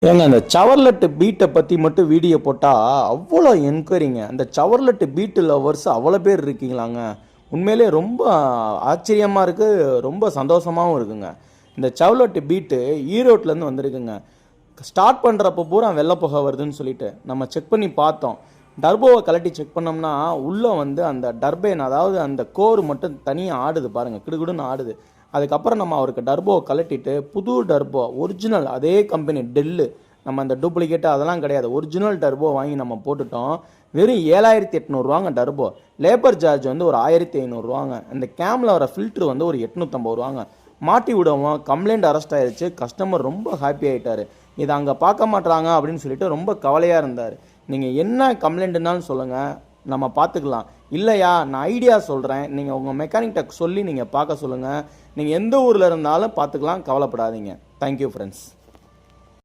ஏங்க அந்த சவர்லெட் பீட்டை பற்றி மட்டும் வீடியோ போட்டால் அவ்வளோ என்கொயரிங்க. அந்த சவர்லெட் பீட்டு லவர்ஸ் அவ்வளோ பேர் இருக்கீங்களாங்க. உண்மையிலே ரொம்ப ஆச்சரியமாக இருக்குது, ரொம்ப சந்தோஷமாகவும் இருக்குங்க. இந்த சவர்லெட் பீட்டு ஈரோட்லேருந்து வந்திருக்குங்க. ஸ்டார்ட் பண்ணுறப்போ பூரா வெள்ளை புகை வருதுன்னு சொல்லிட்டு நம்ம செக் பண்ணி பார்த்தோம். டர்போவை கலட்டி செக் பண்ணோம்னா உள்ளே வந்து அந்த டர்பைன், அதாவது அந்த கோர் மட்டும் தனியாக ஆடுது பாருங்கள், கிடுகிடுன்னு ஆடுது. அதுக்கப்புறம் நம்ம அவருக்கு டர்போவை கலட்டிட்டு புது டர்போ ஒரிஜினல் அதே கம்பெனி டெல்லு, நம்ம அந்த டூப்ளிகேட்டு அதெல்லாம் கிடையாது, ஒரிஜினல் டர்போ வாங்கி நம்ம போட்டுட்டோம். வெறும் 7800 டர்போ. லேபர் சார்ஜ் வந்து ஒரு 1500. இந்த கேமில் வர ஃபில்ட்ரு வந்து ஒரு 850. மாட்டி விடவும் கம்ப்ளைண்ட் அரெஸ்ட் ஆயிடுச்சு. கஸ்டமர் ரொம்ப ஹாப்பி ஆகிட்டார். இதை அங்கே பார்க்க மாட்டாங்க அப்படின்னு சொல்லிட்டு ரொம்ப கவலையாக இருந்தார். நீங்கள் என்ன கம்ப்ளைண்ட்னாலும் சொல்லுங்கள், நம்ம பார்த்துக்கலாம். இல்லையா, நான் ஐடியா சொல்கிறேன், நீங்கள் உங்கள் மெக்கானிக்கிட்ட சொல்லி நீங்கள் பார்க்க சொல்லுங்கள். நீங்கள் எந்த ஊரில் இருந்தாலும் பார்த்துக்கலாம், கவலைப்படாதீங்க. Thank you friends.